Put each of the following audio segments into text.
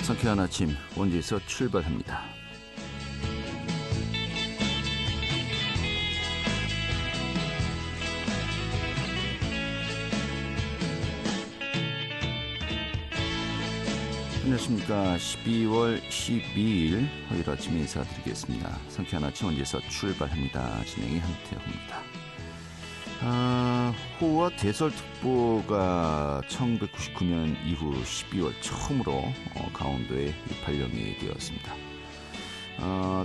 상쾌한 아침 원주에서 출발합니다. 안녕하십니까. 12월 12일 화요일 아침 인사드리겠습니다. 상쾌한 아침 원주에서 출발합니다. 진행이 한태호입니다. 호우와 대설특보가 1999년 이후 12월 처음으로 강원도에 발령이 되었습니다.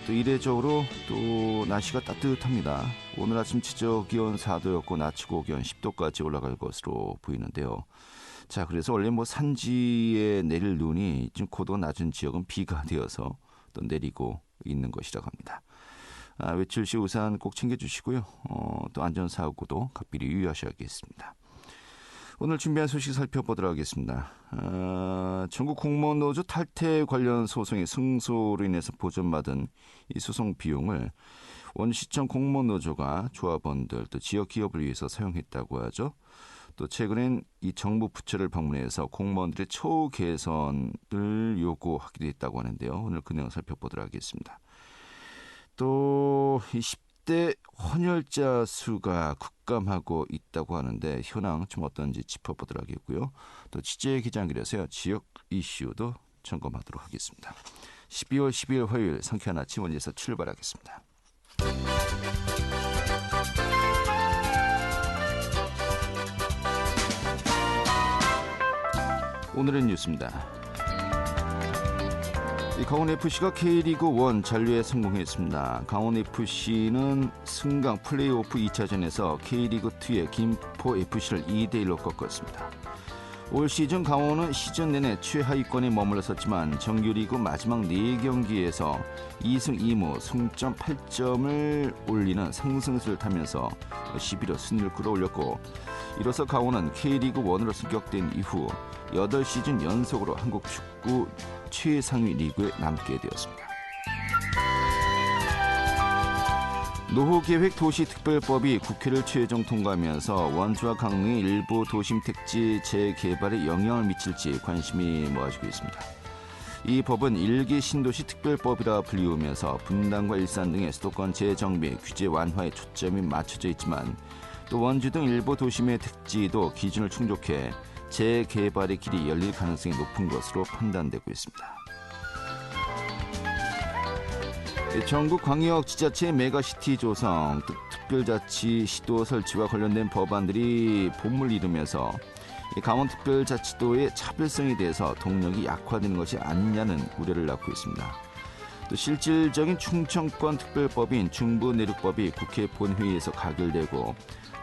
또 이례적으로 또 날씨가 따뜻합니다. 오늘 아침 최저 기온 4도였고 낮 최고 기온 10도까지 올라갈 것으로 보이는데요. 자, 그래서 원래 산지에 내릴 눈이 좀 고도 낮은 지역은 비가 되어서 또 내리고 있는 것이라고 합니다. 외출 시 우산 꼭 챙겨주시고요. 또 안전사고도 각별히 유의하셔야겠습니다. 오늘 준비한 소식 살펴보도록 하겠습니다. 전국 공무원 노조 탈퇴 관련 소송의 승소로 인해서 보전받은 이 소송 비용을 원시청 공무원 노조가 조합원들 또 지역 기업을 위해서 사용했다고 하죠. 또 최근엔 이 정부 부처를 방문해서 공무원들의 처우 개선을 요구하기도 했다고 하는데요. 오늘 그 내용 살펴보도록 하겠습니다. 또 이 10대 헌혈자 수가 급감하고 있다고 하는데 현황 좀 어떤지 짚어보도록 하겠고요. 또 취재 기자실에서요. 지역 이슈도 점검하도록 하겠습니다. 12월 12일 화요일 상쾌한 아침 원주에서 출발하겠습니다. 오늘의 뉴스입니다. 강원FC가 K리그 1 잔류에 성공했습니다. 강원FC는 승강 플레이오프 2차전에서 K리그2의 김포FC를 2대1로 꺾었습니다. 올 시즌 강원은 시즌 내내 최하위권에 머물렀었지만 정규리그 마지막 4경기에서 2승 2무 승점 8점을 올리는 상승세를 타면서 11호 순위를 끌어올렸고 이로써 강원은 K리그1으로 승격된 이후 8시즌 연속으로 한국 축구 최상위 리그에 남게 되었습니다. 노후계획 도시특별법이 국회를 최종 통과하면서 원주와 강릉의 일부 도심 택지 재개발에 영향을 미칠지 관심이 모아지고 있습니다. 이 법은 1기 신도시 특별법이라 불리우면서 분당과 일산 등의 수도권 재정비, 규제 완화에 초점이 맞춰져 있지만 또 원주 등 일부 도심의 택지도 기준을 충족해 재개발의 길이 열릴 가능성이 높은 것으로 판단되고 있습니다. 전국 광역 지자체의 메가시티 조성, 특별자치 시도 설치와 관련된 법안들이 봄을 이루면서 강원특별자치도의 차별성에 대해서 동력이 약화되는 것이 아니냐는 우려를 낳고 있습니다. 또 실질적인 충청권 특별법인 중부내륙법이 국회 본회의에서 가결되고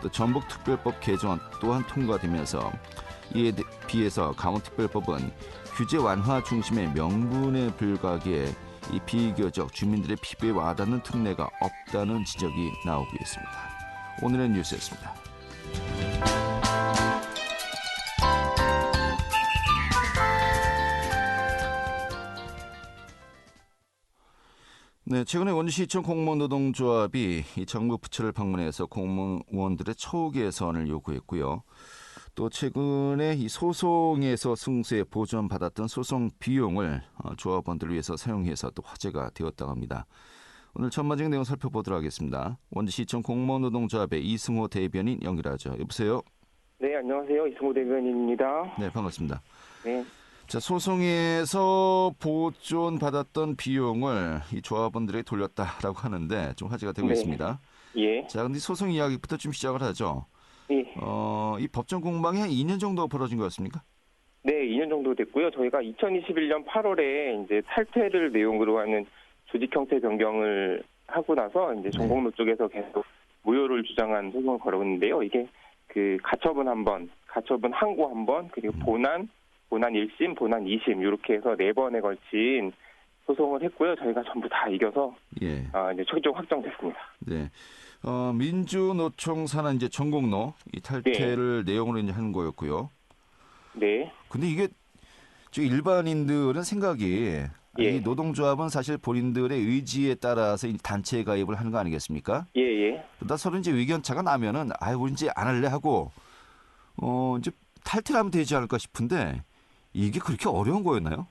또 전북특별법 개정 또한 통과되면서 이에 비해서 강원특별법은 규제 완화 중심의 명분에 불과하기에 이 비교적 주민들의 피부에 와닿는 특례가 없다는 지적이 나오고 있습니다. 오늘의 뉴스였습니다. 네, 최근에 원주시청 공무원노동조합이 이 정부 부처를 방문해서 공무원들의 처우 개선을 요구했고요. 또 최근에 이 소송에서 승소에 보전받았던 소송 비용을 조합원들을 위해서 사용해서 또 화제가 되었다고 합니다. 오늘 전반적인 내용 살펴보도록 하겠습니다. 원주시청 공무원노동조합의 이승호 대변인 연결하죠. 여보세요? 네, 안녕하세요. 이승호 대변인입니다. 네, 반갑습니다. 네. 자, 소송에서 보존받았던 비용을 이 조합원들에게 돌렸다라고 하는데 좀 화제가 되고 있습니다. 예. 자, 근데 소송 이야기부터 좀 시작을 하죠. 예. 이 법정 공방이 한 2년 정도 벌어진 거였습니까? 네, 2년 정도 됐고요. 저희가 2021년 8월에 이제 탈퇴를 내용으로 하는 조직 형태 변경을 하고 나서 이제 전공노 쪽에서 계속 무효를 주장한 소송을 걸었는데요. 이게 그 가처분 한 번, 가처분 항고 한 번, 그리고 본안 1심, 본안 2심 이렇게 해서 4번에 걸친 소송을 했고요. 저희가 전부 다 이겨서 이제 최종 확정됐습니다. 네. 민주노총 산하 이제 전공로 이 탈퇴를 내용으로 이제 하는 거였고요. 네. 근데 이게 일반인들은 생각이 이 노동조합은 사실 본인들의 의지에 따라서 단체에 가입을 하는 거 아니겠습니까? 예. 그러다 서로 이제 의견차가 나면은 우리 이제 안 할래 하고 이제 탈퇴를 하면 되지 않을까 싶은데 이게 그렇게 어려운 거였나요?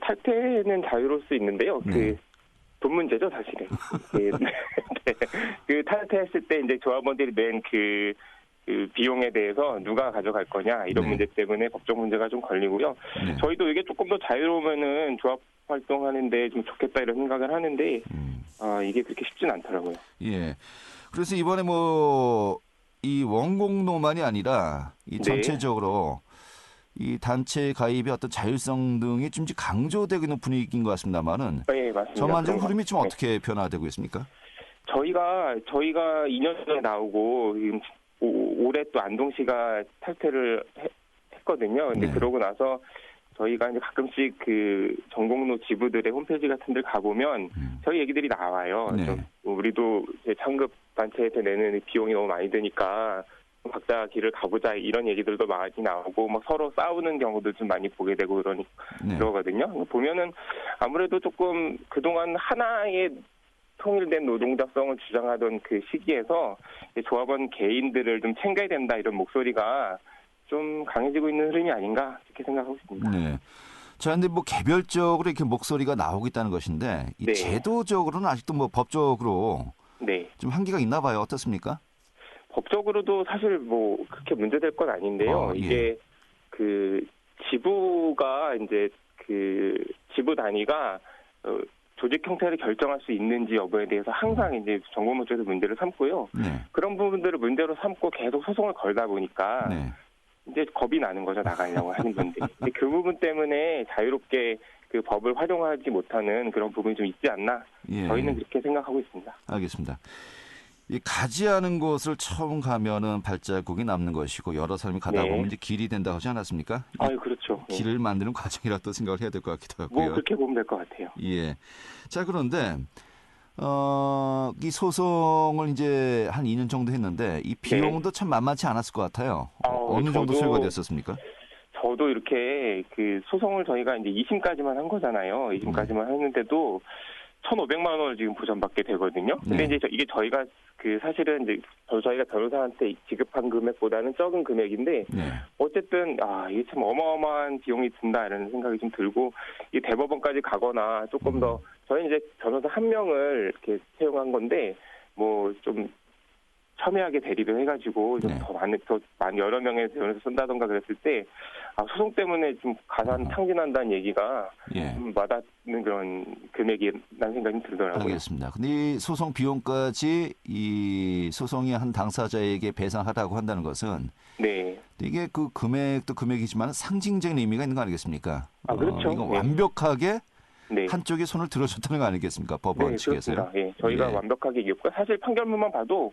탈퇴는 자유로울 수 있는데요. 네. 돈 문제죠, 사실은. 네. 그 탈퇴했을 때 이제 조합원들이 낸 그 비용에 대해서 누가 가져갈 거냐 이런 네. 문제 때문에 법적 문제가 좀 걸리고요. 네. 저희도 이게 조금 더 자유로우면은 조합 활동하는데 좀 좋겠다 이런 생각을 하는데 이게 그렇게 쉽진 않더라고요. 예. 그래서 이번에 뭐 이 원공로만이 아니라 이 네. 전체적으로 이 단체 가입의 어떤 자율성 등이 좀 강조되고 있는 분위기인 것 같습니다만은 네, 맞습니다. 전반적인 그런 흐름이 좀 것 어떻게 변화되고 있습니까? 저희가 2년 전에 나오고 지금 올해 또 안동시가 탈퇴를 했거든요. 근데 네. 그러고 나서 저희가 이제 가끔씩 그 전공로 지부들의 홈페이지 같은 데 가보면 저희 얘기들이 나와요. 네. 좀 우리도 이제 창급 단체에서 내는 비용이 너무 많이 드니까 각자 길을 가보자 이런 얘기들도 많이 나오고 뭐 서로 싸우는 경우도 좀 많이 보게 되고 네. 그러거든요. 보면은 아무래도 조금 그동안 하나의 통일된 노동자성을 주장하던 그 시기에서 조합원 개인들을 좀 챙겨야 된다 이런 목소리가 좀 강해지고 있는 흐름이 아닌가 이렇게 생각하고 있습니다. 네. 자, 근데 뭐 개별적으로 이렇게 목소리가 나오고 있다는 것인데 이 네. 제도적으로는 아직도 뭐 법적으로 네. 좀 한계가 있나 봐요. 어떻습니까? 법적으로도 사실 뭐 그렇게 문제될 건 아닌데요. 예. 이게 그 지부가 이제 그 지부 단위가 조직 형태를 결정할 수 있는지 여부에 대해서 항상 이제 전공노 쪽에서 문제를 삼고요. 네. 그런 부분들을 문제로 삼고 계속 소송을 걸다 보니까 네. 이제 겁이 나는 거죠, 나가려고 하는 분들이. 근데 그 부분 때문에 자유롭게 그 법을 활용하지 못하는 그런 부분이 좀 있지 않나. 예. 저희는 그렇게 생각하고 있습니다. 알겠습니다. 이 가지 않은 곳을 처음 가면은 발자국이 남는 것이고 여러 사람이 가다 네. 보면 이제 길이 된다고 하지 않았습니까? 이 그렇죠. 길을 만드는 과정이라 또 생각을 해야 될 것 같기도 뭐 하고요. 그렇게 보면 될 것 같아요. 예. 자, 그런데 이 소송을 이제 한 2년 정도 했는데 이 비용도 참 만만치 않았을 것 같아요. 어느 정도 소요가 됐었습니까? 저도 이렇게 그 소송을 저희가 이제 2심까지만 한 거잖아요. 2심까지만 했는데도 1,500만 원을 지금 보전받게 되거든요. 근데 네. 이제 이게 저희가 그 사실은 이제 저희가 변호사한테 지급한 금액보다는 적은 금액인데 네. 어쨌든 이게 참 어마어마한 비용이 든다 이런 생각이 좀 들고 이 대법원까지 가거나 조금 더 저희 이제 변호사 한 명을 이렇게 채용한 건데 뭐 좀 첨예하게 대리를 해가지고 좀 네. 더 많은 여러 명의 변호사 쓴다던가 그랬을 때 소송 때문에 좀 가산 탕진한다는 얘기가 예. 좀 와닿는 그런 금액이라는 생각이 들더라고요. 알겠습니다. 근데 이 소송 비용까지 이 소송이 한 당사자에게 배상하라고 한다는 것은 네. 이게 그 금액도 금액이지만 상징적인 의미가 있는 거 아니겠습니까? 그렇죠. 이거 네. 완벽하게 네. 한쪽이 손을 들어줬다는 거 아니겠습니까? 법원 네, 측에서요. 그렇습니다. 예, 저희가 예. 완벽하게 이겼고 사실 판결문만 봐도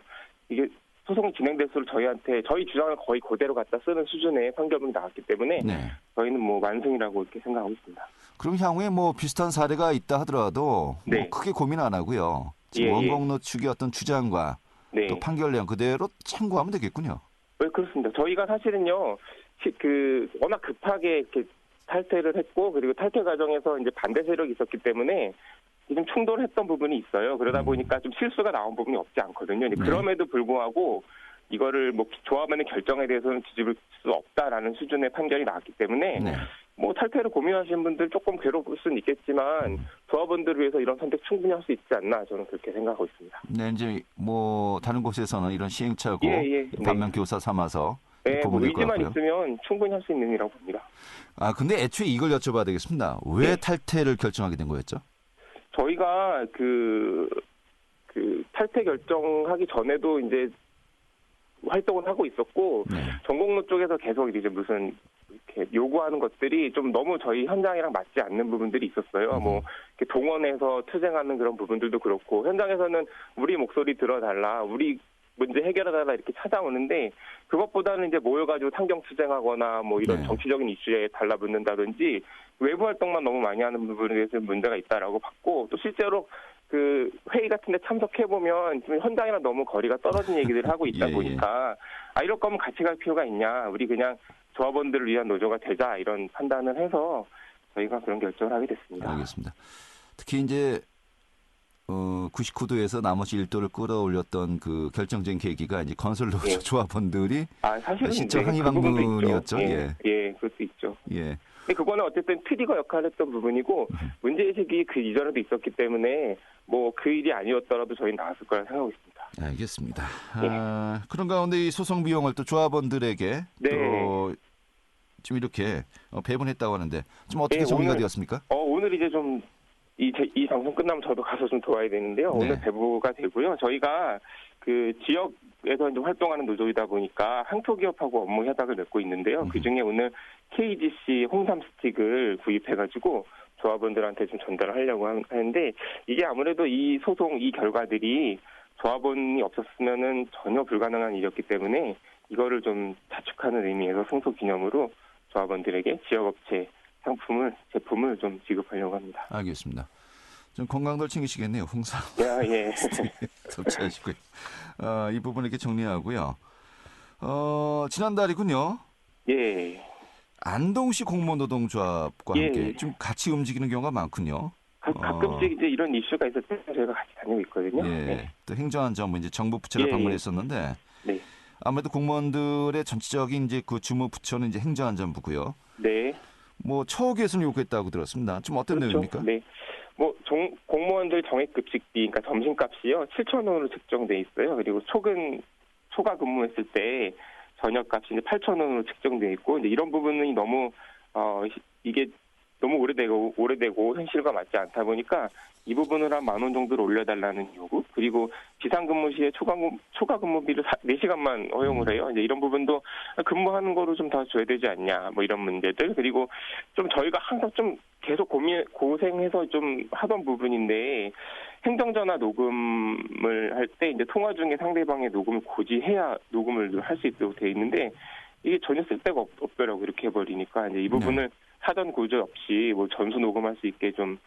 이게 소송이 진행될수록 저희한테 저희 주장을 거의 그대로 갖다 쓰는 수준의 판결문이 나왔기 때문에 네. 저희는 뭐 완승이라고 이렇게 생각하고 있습니다. 그럼 향후에 뭐 비슷한 사례가 있다 하더라도 네. 뭐 크게 고민 안 하고요. 지금 원공로 측의 어떤 주장과 네. 또 판결 내용 그대로 참고하면 되겠군요. 네, 그렇습니다. 저희가 사실은요, 워낙 급하게 이렇게 탈퇴를 했고, 그리고 탈퇴 과정에서 이제 반대 세력이 있었기 때문에 좀 충돌했던 부분이 있어요. 그러다 보니까 좀 실수가 나온 부분이 없지 않거든요. 그럼에도 불구하고 이거를 뭐 조합원의 결정에 대해서는 뒤집을 수 없다라는 수준의 판결이 나왔기 때문에 네. 뭐 탈퇴를 고민하시는 분들 조금 괴로울 수는 있겠지만 조합원들을 위해서 이런 선택 충분히 할 수 있지 않나 저는 그렇게 생각하고 있습니다. 네, 이제 뭐 다른 곳에서는 이런 시행착오 반면 교사 삼아서 네, 뭐 보면 될 것 의지만 같고요. 있으면 충분히 할 수 있는 일이라고 봅니다. 근데 애초에 이걸 여쭤봐야 되겠습니다. 왜 네. 탈퇴를 결정하게 된 거였죠? 저희가 그 탈퇴 결정하기 전에도 이제 활동을 하고 있었고 네. 전공로 쪽에서 계속 이제 무슨 이렇게 요구하는 것들이 좀 너무 저희 현장이랑 맞지 않는 부분들이 있었어요. 뭐 이렇게 동원해서 투쟁하는 그런 부분들도 그렇고 현장에서는 우리 목소리 들어달라, 우리 문제 해결해달라 이렇게 찾아오는데 그것보다는 이제 모여가지고 상경 투쟁하거나 뭐 이런 네. 정치적인 이슈에 달라붙는다든지 외부 활동만 너무 많이 하는 부분에 대해서 문제가 있다라고 봤고 또 실제로 그 회의 같은 데 참석해 보면 지금 현장이랑 너무 거리가 떨어진 얘기들을 하고 있다 예, 보니까 이럴 거면 같이 갈 필요가 있냐, 우리 그냥 조합원들을 위한 노조가 되자 이런 판단을 해서 저희가 그런 결정을 하게 됐습니다. 알겠습니다. 특히 이제 99도에서 나머지 1도를 끌어올렸던 그 결정적인 계기가 이제 건설노조 조합원들이 사실은 신청 네, 항의 그 부분도 방문이었죠. 있죠. 예, 그럴 수 있죠. 예. 근데 그거는 어쨌든 트리거 역할을 했던 부분이고 문제의식이 그 이전에도 있었기 때문에 뭐 그 일이 아니었더라도 저희는 나왔을 거라 생각하고 있습니다. 알겠습니다. 예. 그런 가운데 이 소송 비용을 또 조합원들에게 네. 또 좀 이렇게 배분했다고 하는데 좀 어떻게 예, 정리가 오늘, 되었습니까? 오늘 이제 좀 이 방송 끝나면 저도 가서 좀 도와야 되는데요. 네. 오늘 배부가 되고요. 저희가 그 지역에서 이제 활동하는 노조이다 보니까 항토기업하고 업무 협약을 맺고 있는데요. 그 중에 오늘 KGC 홍삼 스틱을 구입해가지고 조합원들한테 좀 전달을 하려고 하는데 이게 아무래도 이 소송 이 결과들이 조합원이 없었으면은 전혀 불가능한 일이었기 때문에 이거를 좀 자축하는 의미에서 승소 기념으로 조합원들에게 지역업체 제품을 좀 지급하려고 합니다. 알겠습니다. 좀 건강들 챙기시겠네요. 홍삼. 예. 섭취하시고요. 이 부분 이렇게 정리하고요. 지난달이군요. 예. 안동시 공무노동조합과 예. 함께 좀 같이 움직이는 경우가 많군요. 가끔씩 이제 이런 이슈가 있을 때 저희가 같이 다니고 있거든요. 예. 네. 또 행정안전부 이제 정부 부처를 예. 방문했었는데 네. 아무래도 공무원들의 전체적인 이제 그 주무 부처는 이제 행정안전부고요. 네. 뭐 처우 개선을 요구했다고 들었습니다. 좀 어떤 그렇죠. 내용입니까? 네. 뭐 공무원들 정액급식비, 그러니까 점심값이요 7,000원으로 책정돼 있어요. 그리고 초과 근무했을 때 저녁값이 이제 8,000원으로 책정돼 있고 이제 이런 부분이 너무 이게 너무 오래되고 현실과 맞지 않다 보니까 이 부분을 한 10,000원 정도로 올려달라는 요구, 그리고 비상근무 시에 초과 근무비를 4시간만 허용을 해요. 이제 이런 부분도 근무하는 거로 좀 더 줘야 되지 않냐, 뭐 이런 문제들. 그리고 좀 저희가 항상 좀 계속 고생해서 좀 하던 부분인데, 행정전화 녹음을 할 때 이제 통화 중에 상대방의 녹음을 고지해야 녹음을 할 수 있도록 돼 있는데, 이게 전혀 쓸데가 없더라고, 이렇게 해버리니까. 이제 이 부분을 사전 고지 없이 뭐 전수 녹음할 수 있게 좀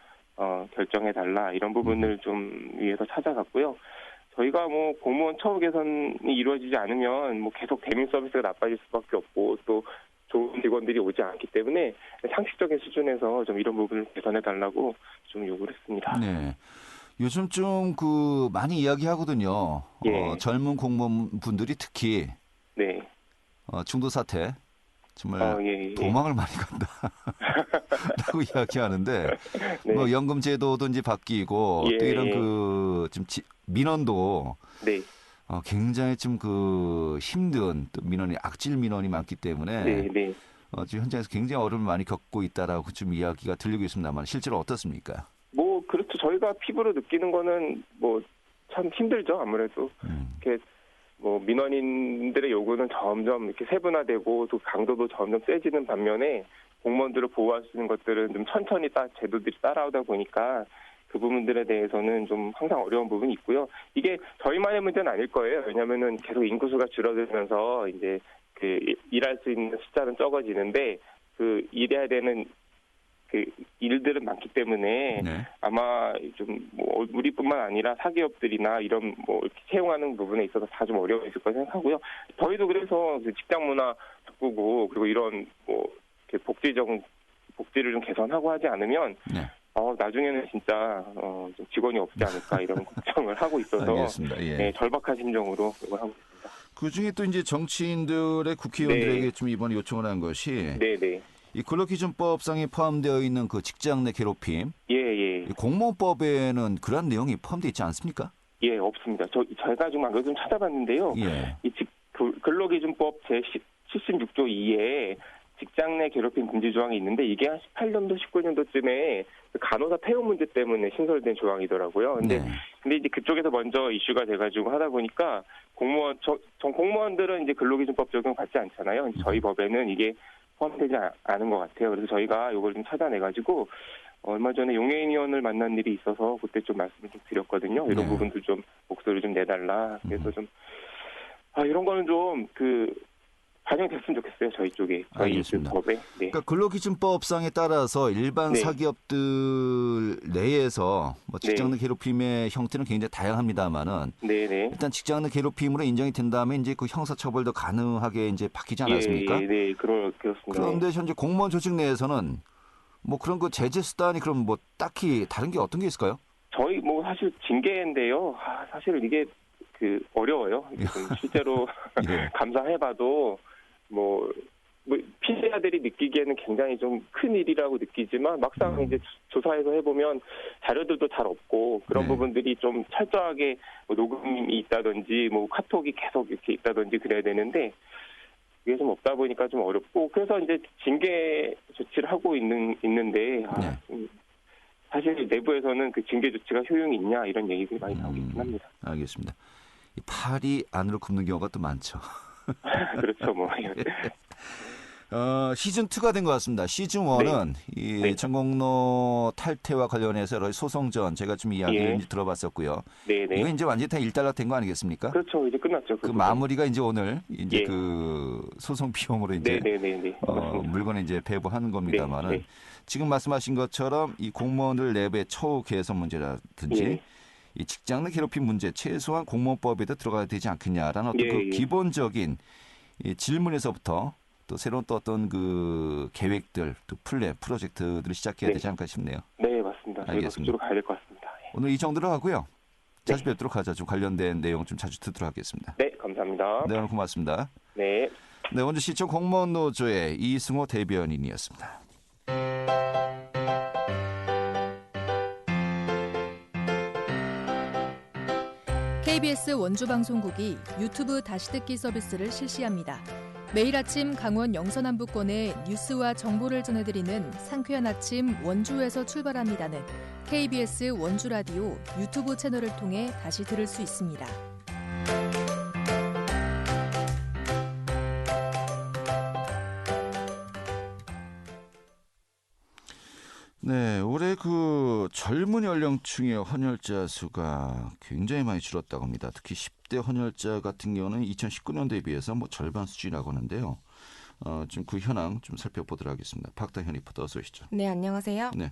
결정해달라, 이런 부분을 좀 위해서 찾아갔고요. 저희가 뭐 공무원 처우 개선이 이루어지지 않으면 뭐 계속 대민 서비스가 나빠질 수밖에 없고 또 좋은 직원들이 오지 않기 때문에 상식적인 수준에서 좀 이런 부분을 개선해달라고 좀 요구를 했습니다. 네. 요즘 좀 그 많이 이야기하거든요. 예. 젊은 공무원분들이 특히 네. 중도 사태 정말 예. 도망을 많이 간다라고 이야기하는데 네. 뭐 연금 제도도 이제 바뀌고 예, 또 이런 예. 그 좀 민원도 네. 굉장히 좀 그 힘든 또 민원이 악질 민원이 많기 때문에 네. 지금 현장에서 굉장히 어려움을 많이 겪고 있다라고 좀 이야기가 들리고 있습니다만 실제로 어떻습니까? 뭐 그렇죠. 저희가 피부로 느끼는 거는 뭐 참 힘들죠. 아무래도 이렇게 뭐 민원인들의 요구는 점점 이렇게 세분화되고 또 강도도 점점 세지는 반면에 공무원들을 보호할 수 있는 것들은 좀 천천히 제도들이 따라오다 보니까 그 부분들에 대해서는 좀 항상 어려운 부분이 있고요. 이게 저희만의 문제는 아닐 거예요. 왜냐하면은 계속 인구수가 줄어들면서 이제 그 일할 수 있는 숫자는 적어지는데 그 일해야 되는 그 일들은 많기 때문에 네. 아마 좀 뭐 우리뿐만 아니라 사기업들이나 이런 뭐 이렇게 채용하는 부분에 있어서 다 좀 어려움이 있을 거라 생각하고요. 저희도 그래서 그 직장 문화 바꾸고 그리고 이런 뭐 이렇게 복지를 좀 개선하고 하지 않으면 네. 나중에는 진짜 좀 직원이 없지 않을까 이런 걱정을 하고 있어서 알겠습니다. 예. 네, 절박한 심정으로 이걸 하고 있습니다. 그 중에 또 이제 정치인들의 국회의원들에게 네. 좀 이번에 요청을 한 것이 네네. 이 근로기준법상에 포함되어 있는 그 직장 내 괴롭힘, 예. 이 공무원법에는 그런 내용이 포함되어 있지 않습니까? 예, 없습니다. 제가 지금 안 좀 찾아봤는데요. 예. 근로기준법 제76조 2에 직장 내 괴롭힘 금지 조항이 있는데 이게 한 18년도, 19년도쯤에 간호사 폐업 문제 때문에 신설된 조항이더라고요. 근데 이제 그쪽에서 먼저 이슈가 돼가지고 하다 보니까 공무원들은 이제 근로기준법 적용 받지 않잖아요. 저희 법에는 이게 포함되지 않은 것 같아요. 그래서 저희가 이걸 좀 찾아내가지고 얼마 전에 용해인 의원을 만난 일이 있어서 그때 좀 말씀을 좀 드렸거든요. 이런 부분도 좀 목소리 좀 내달라. 그래서 좀 이런 거는 좀 반영됐으면 좋겠어요. 저희 쪽에. 저희 알겠습니다. 법에. 네. 그러니까 근로기준법상에 따라서 일반 네. 사기업들 내에서 뭐 직장 내 괴롭힘의 형태는 굉장히 다양합니다만은 네네. 일단 직장 내 괴롭힘으로 인정이 된 다음에 이제 그 형사처벌도 가능하게 이제 바뀌지 않았습니까? 네, 그렇습니다. 그런데 현재 공무원 조직 내에서는 뭐 그런 그 제재 수단이 그럼 뭐 딱히 다른 게 어떤 게 있을까요? 저희 뭐 사실 징계인데요. 사실 이게 어려워요. 실제로 예. 감사해봐도 뭐 뭐 피해자들이 느끼기에는 굉장히 좀 큰 일이라고 느끼지만 막상 이제 조사해서 해보면 자료들도 잘 없고 그런 네. 부분들이 좀 철저하게 뭐 녹음이 있다든지 뭐 카톡이 계속 이렇게 있다든지 그래야 되는데 그게 좀 없다 보니까 좀 어렵고 그래서 이제 징계 조치를 하고 있는데 네. 사실 내부에서는 그 징계 조치가 효용이 있냐 이런 얘기들이 많이 나오고 있긴 합니다. 알겠습니다. 이 팔이 안으로 굽는 경우가 또 많죠. 그렇죠, 뭐. 시즌2가 된 것 같습니다. 시즌1은 이 네. 전공로 탈퇴와 관련해서 여러 소송전 제가 좀 이야기를 예. 이제 들어봤었고요. 네네. 이거 이제 완전히 다 일단락된 거 아니겠습니까? 그렇죠. 이제 끝났죠. 그 마무리가 이제 오늘 이제 예. 그 소송 비용으로 이제 네네네. 물건을 이제 배부하는 겁니다만은 네. 지금 말씀하신 것처럼 이 공무원들 내부의 처우 개선 문제라든지 예. 이 직장 내 괴롭힘 문제 최소한 공무원법에도 들어가야 되지 않겠냐라는 어떤 그 기본적인 이 질문에서부터 또 새로운 또 어떤 그 계획들 또 프로젝트들을 시작해야 되지 않을까 싶네요. 네, 맞습니다. 저희가 그쪽으로 가야 될 것 같습니다. 오늘 이 정도로 하고요. 자주 뵙도록 하죠. 좀 관련된 내용 좀 자주 듣도록 하겠습니다. 네, 감사합니다. 네, 오늘 고맙습니다. 네. 네, 원주시청 공무원 노조의 이승호 대변인이었습니다. KBS 원주방송국이 유튜브 다시 듣기 서비스를 실시합니다. 매일 아침 강원 영서남부권의 뉴스와 정보를 전해드리는 상쾌한 아침 원주에서 출발합니다는 KBS 원주라디오 유튜브 채널을 통해 다시 들을 수 있습니다. 네, 올해 그 젊은 연령층의 헌혈자 수가 굉장히 많이 줄었다고 합니다. 특히 10대 헌혈자 같은 경우는 2019년도에 비해서 뭐 절반 수준이라고 하는데요. 좀 그 현황 좀 살펴보도록 하겠습니다. 박다현 리포터 어서 오시죠. 네, 안녕하세요. 네.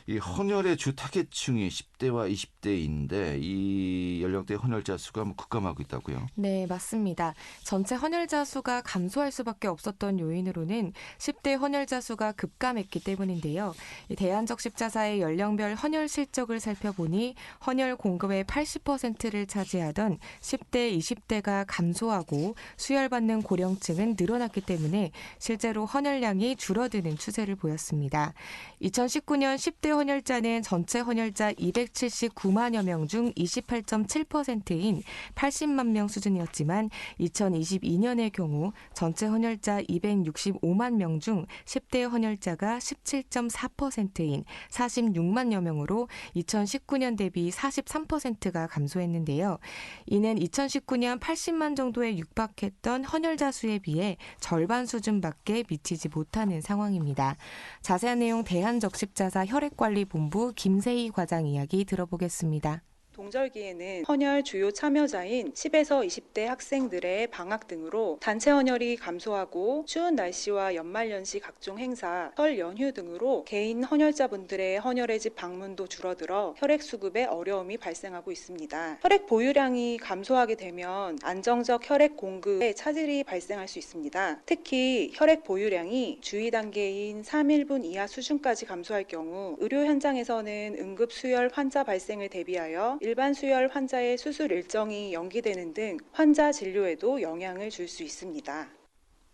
이 헌혈의 주 타겟층이 10대와 20대인데 이 연령대 헌혈자 수가 뭐 급감하고 있다고요? 네, 맞습니다. 전체 헌혈자 수가 감소할 수밖에 없었던 요인으로는 10대 헌혈자 수가 급감했기 때문인데요. 대한적 십자사의 연령별 헌혈 실적을 살펴보니 헌혈 공급의 80%를 차지하던 10대, 20대가 감소하고 수혈받는 고령층은 늘어났기 때문에 실제로 헌혈량이 줄어드는 추세를 보였습니다. 2019년 10대 헌혈자는 전체 헌혈자 279만여 명 중 28.7%인 80만 명 수준이었지만 2022년의 경우 전체 헌혈자 265만 명 중 10대 헌혈자가 17.4%인 46만여 명으로 2019년 대비 43%가 감소했는데요. 이는 2019년 80만 정도에 육박했던 헌혈자 수에 비해 절반 수준밖에 미치지 못하는 상황입니다. 자세한 내용 대한적십자사 혈액관리본부 김세희 과장 이야기 들어보겠습니다. 동절기에는 헌혈 주요 참여자인 10에서 20대 학생들의 방학 등으로 단체 헌혈이 감소하고 추운 날씨와 연말연시 각종 행사, 설 연휴 등으로 개인 헌혈자분들의 헌혈의 집 방문도 줄어들어 혈액 수급에 어려움이 발생하고 있습니다. 혈액 보유량이 감소하게 되면 안정적 혈액 공급에 차질이 발생할 수 있습니다. 특히 혈액 보유량이 주의 단계인 3일분 이하 수준까지 감소할 경우 의료 현장에서는 응급 수혈 환자 발생을 대비하여 일반 수혈 환자의 수술 일정이 연기되는 등 환자 진료에도 영향을 줄 수 있습니다.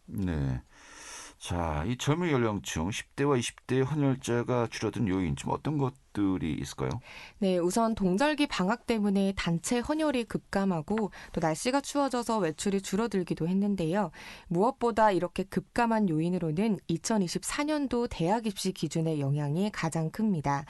네. 자, 이 젊은 연령층 10대와 20대 헌혈자가 줄어든 요인 좀 어떤 것들이 있을까요? 네, 우선 동절기 방학 때문에 단체 헌혈이 급감하고 또 날씨가 추워져서 외출이 줄어들기도 했는데요. 무엇보다 이렇게 급감한 요인으로는 2024년도 대학 입시 기준의 영향이 가장 큽니다.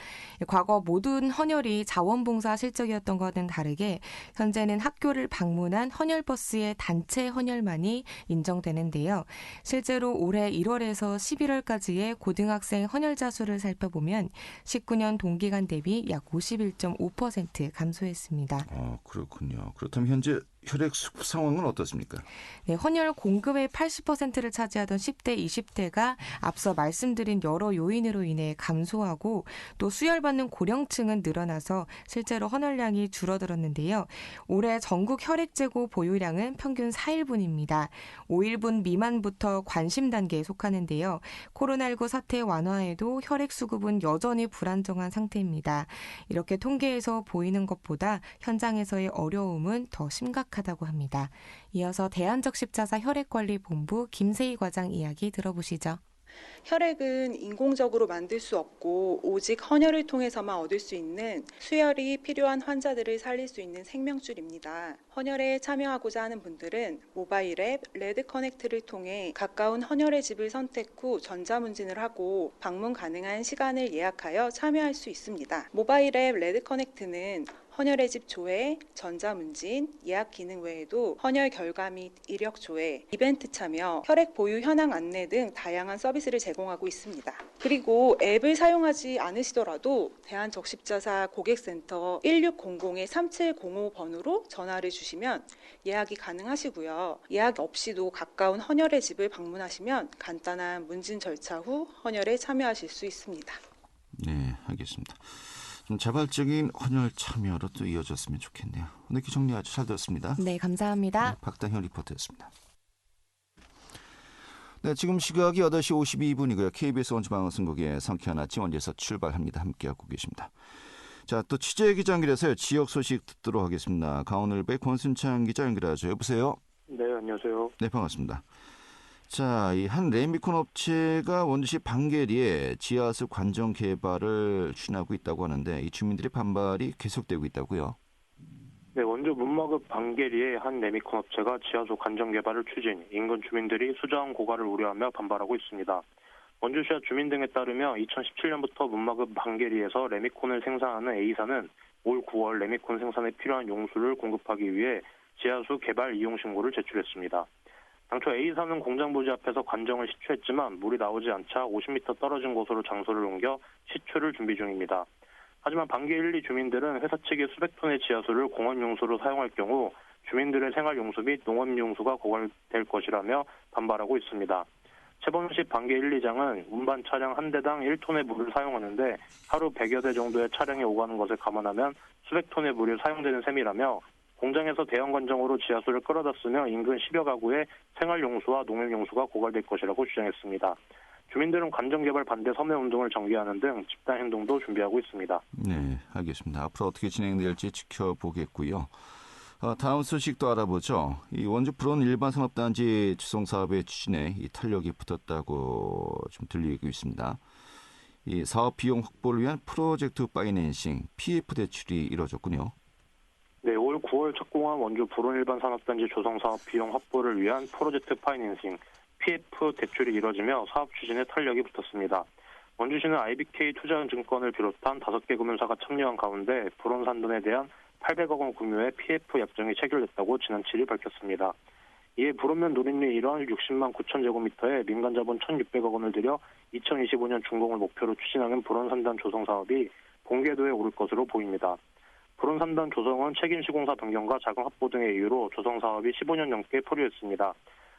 과거 모든 헌혈이 자원봉사 실적이었던 것과는 다르게 현재는 학교를 방문한 헌혈버스의 단체 헌혈만이 인정되는데요. 실제로 올해 1월에서 11월까지의 고등학생 헌혈자 수를 살펴보면 19년 동기간 대비 약 51.5% 감소했습니다. 그렇군요. 그렇다면 현재 혈액 수급 상황은 어떻습니까? 네, 헌혈 공급의 80%를 차지하던 10대, 20대가 앞서 말씀드린 여러 요인으로 인해 감소하고 또 수혈받는 고령층은 늘어나서 실제로 헌혈량이 줄어들었는데요. 올해 전국 혈액 재고 보유량은 평균 4일분입니다. 5일분 미만부터 관심 단계에 속하는데요. 코로나19 사태 완화에도 혈액 수급은 여전히 불안정한 상태입니다. 이렇게 통계에서 보이는 것보다 현장에서의 어려움은 더 심각합니다. 심각하다고 합니다. 이어서 대한적십자사 혈액관리본부 김세희 과장 이야기 들어보시죠. 혈액은 인공적으로 만들 수 없고 오직 헌혈을 통해서만 얻을 수 있는 수혈이 필요한 환자들을 살릴 수 있는 생명줄입니다. 헌혈에 참여하고자 하는 분들은 모바일 앱 레드커넥트를 통해 가까운 헌혈의 집을 선택 후 전자문진을 하고 방문 가능한 시간을 예약하여 참여할 수 있습니다. 모바일 앱 레드커넥트는 헌혈의 집 조회, 전자문진, 예약 기능 외에도 헌혈 결과 및 이력 조회, 이벤트 참여, 혈액 보유 현황 안내 등 다양한 서비스를 제공하고 있습니다. 그리고 앱을 사용하지 않으시더라도 대한적십자사 고객센터 1600-3705 번호로 전화를 주시면 예약이 가능하시고요. 예약 없이도 가까운 헌혈의 집을 방문하시면 간단한 문진 절차 후 헌혈에 참여하실 수 있습니다. 네, 알겠습니다. 좀 자발적인 헌혈 참여로 또 이어졌으면 좋겠네요. 오늘 이렇게 정리 아주 잘 들었습니다. 네, 감사합니다. 네, 박다현 리포터였습니다. 네, 지금 시각이 8시 52분이고요. KBS 원주방송국의 성쾌한 아침 원제에서 출발합니다. 함께하고 계십니다. 자, 또 취재 기자 연결해서 지역 소식 듣도록 하겠습니다. 강원을배 권순창 기자 연결하죠. 여보세요? 네, 안녕하세요. 네, 반갑습니다. 자, 이 한 레미콘 업체가 원주시 방계리에 지하수 관정 개발을 추진하고 있다고 하는데 이 주민들의 반발이 계속되고 있다고요? 네, 원주 문마급 방계리의 한 레미콘 업체가 지하수 관정 개발을 추진, 인근 주민들이 수자원 고갈을 우려하며 반발하고 있습니다. 원주시와 주민 등에 따르며 2017년부터 문마급 방계리에서 레미콘을 생산하는 A사는 올 9월 레미콘 생산에 필요한 용수를 공급하기 위해 지하수 개발 이용 신고를 제출했습니다. 당초 A사는 공장 부지 앞에서 관정을 시추했지만 물이 나오지 않자 50m 떨어진 곳으로 장소를 옮겨 시추를 준비 중입니다. 하지만 방계 1, 2 주민들은 회사 측이 수백 톤의 지하수를 공원용수로 사용할 경우 주민들의 생활용수 및 농업용수가 고갈될 것이라며 반발하고 있습니다. 최범식 방계 1, 2장은 운반 차량 한 대당 1톤의 물을 사용하는데 하루 100여 대 정도의 차량이 오가는 것을 감안하면 수백 톤의 물이 사용되는 셈이라며 공장에서 대형 관정으로 지하수를 끌어다 쓰며 인근 10여 가구의 생활용수와 농업용수가 고갈될 것이라고 주장했습니다. 주민들은 관정 개발 반대 서명 운동을 전개하는 등 집단 행동도 준비하고 있습니다. 네, 알겠습니다. 앞으로 어떻게 진행될지 지켜보겠고요. 다음 소식도 알아보죠. 이 원주 불원 일반산업단지 주성 사업의 추진에 이 탄력이 붙었다고 좀 들리고 있습니다. 이 사업 비용 확보를 위한 프로젝트 파이낸싱 PF 대출이 이루어졌군요. 네, 올 9월 착공한 원주 불원 일반산업단지 조성 사업 비용 확보를 위한 프로젝트 파이낸싱 PF 대출이 이뤄지며 사업 추진에 탄력이 붙었습니다. 원주시는 IBK 투자증권을 비롯한 5개 금융사가 참여한 가운데 불원 산단에 대한 800억 원 규모의 PF 약정이 체결됐다고 지난 7일 밝혔습니다. 이에 불원면 노린리 1원 60만 9천 제곱미터에 민간 자본 1,600억 원을 들여 2025년 준공을 목표로 추진하는 불원 산단 조성 사업이 본궤도에 오를 것으로 보입니다. 불원 산단 조성은 책임 시공사 변경과 자금 확보 등의 이유로 조성 사업이 15년 넘게 포류했습니다.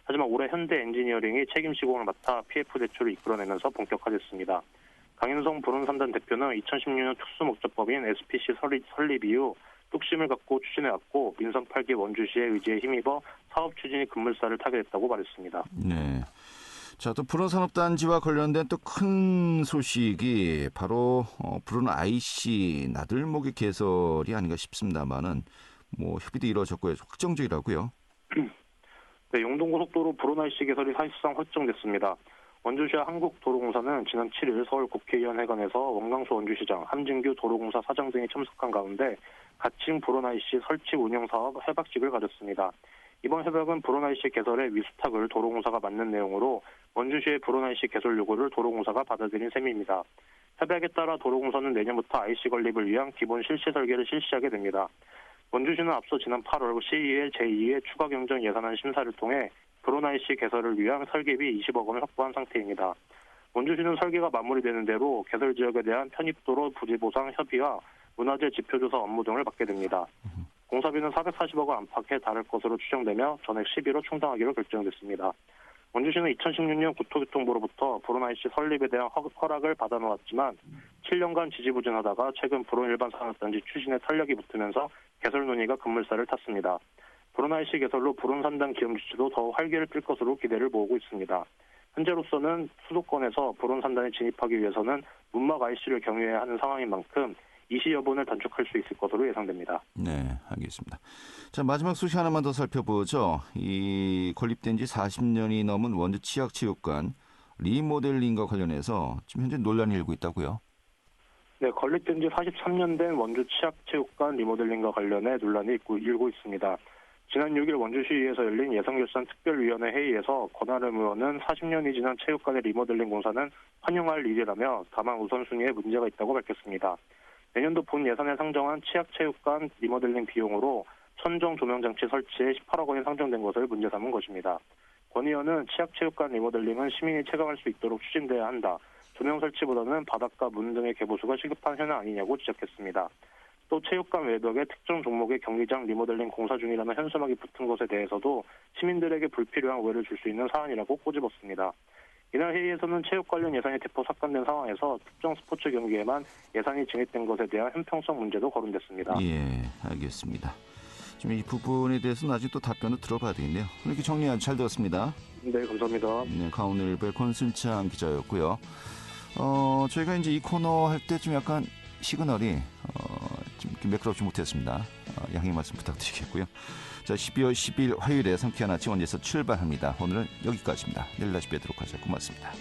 하지만 올해 현대 엔지니어링이 책임 시공을 맡아 PF 대출을 이끌어내면서 본격화됐습니다. 강윤성 불원 산단 대표는 2016년 특수목적법인 SPC 설립 이후 뚝심을 갖고 추진해왔고 민선 8기 원주시의 의지에 힘입어 사업 추진이 급물살을 타게 됐다고 말했습니다. 네. 자, 또 불원 산업단지와 관련된 또 큰 소식이 바로 불원 IC 나들목의 개설이 아닌가 싶습니다만은 협의도 이루어졌고요. 확정적이라고요. 네, 영동고속도로 불원 IC 개설이 사실상 확정됐습니다. 원주시와 한국도로공사는 지난 7일 서울 국회의원회관에서 원광수 원주시장, 함진규 도로공사 사장 등이 참석한 가운데 가칭 불원 IC 설치 운영 사업 협약식을 가졌습니다. 이번 협약은 불원 IC 개설의 위수탁을 도로공사가 맡는 내용으로 원주시의 불원 IC 개설 요구를 도로공사가 받아들인 셈입니다. 협약에 따라 도로공사는 내년부터 IC 건립을 위한 기본 실시 설계를 실시하게 됩니다. 원주시는 앞서 지난 8월 시의회 제2회 추가 경정 예산안 심사를 통해 불원 IC 개설을 위한 설계비 20억 원을 확보한 상태입니다. 원주시는 설계가 마무리되는 대로 개설 지역에 대한 편입도로 부지 보상 협의와 문화재 지표조사 업무 등을 맡게 됩니다. 공사비는 440억 원 안팎에 달할 것으로 추정되며 전액 11호 충당하기로 결정됐습니다. 원주시는 2016년 국토교통부로부터 불원 IC 설립에 대한 허락을 받아놓았지만 7년간 지지부진하다가 최근 불원 일반산업단지 추진에 탄력이 붙으면서 개설 논의가 급물살을 탔습니다. 불원 IC 개설로 불원 산단 기업 유치도 더 활기를 띨 것으로 기대를 모으고 있습니다. 현재로서는 수도권에서 불원 산단에 진입하기 위해서는 문막 IC를 경유해야 하는 상황인 만큼 이시 여부는 단축할 수 있을 것으로 예상됩니다. 네, 알겠습니다. 자, 마지막 소식 하나만 더 살펴보죠. 이 건립된 지 40년이 넘은 원주 치약체육관 리모델링과 관련해서 지금 현재 논란이 일고 있다고요? 네, 건립된 지 43년 된 원주 치약체육관 리모델링과 관련해 논란이 일고 있습니다. 지난 6일 원주시의회에서 열린 예산결산 회의에서 권하름 의원은 40년이 지난 체육관의 리모델링 공사는 환영할 일이라며 다만 우선순위에 문제가 있다고 밝혔습니다. 내년도 본 예산에 상정한 치약체육관 리모델링 비용으로 천정 조명장치 설치에 18억 원이 상정된 것을 문제 삼은 것입니다. 권 의원은 치약체육관 리모델링은 시민이 체감할 수 있도록 추진돼야 한다. 조명 설치보다는 바닥과 문 등의 개보수가 시급한 현안 아니냐고 지적했습니다. 또 체육관 외벽에 특정 종목의 경기장 리모델링 공사 중이라는 현수막이 붙은 것에 대해서도 시민들에게 불필요한 오해를 줄 수 있는 사안이라고 꼬집었습니다. 이날 회의에서는 체육 관련 예산이 대폭 삭감된 상황에서 특정 스포츠 경기에만 예산이 증액된 것에 대한 형평성 문제도 거론됐습니다. 예, 알겠습니다. 지금 이 부분에 대해서는 아직 또 답변을 들어봐야 되겠네요. 이렇게 정리 아주 잘 들었습니다. 네, 감사합니다. 네, 강원일보의 권순창 기자였고요. 저희가 이제 이 코너 할 때 좀 약간 시그널이 좀 매끄럽지 못했습니다. 양해 말씀 부탁드리겠고요. 자, 12월 10일 화요일에 상쾌한 아침 원에서 출발합니다. 오늘은 여기까지입니다. 내일 다시 뵙도록 하죠. 고맙습니다.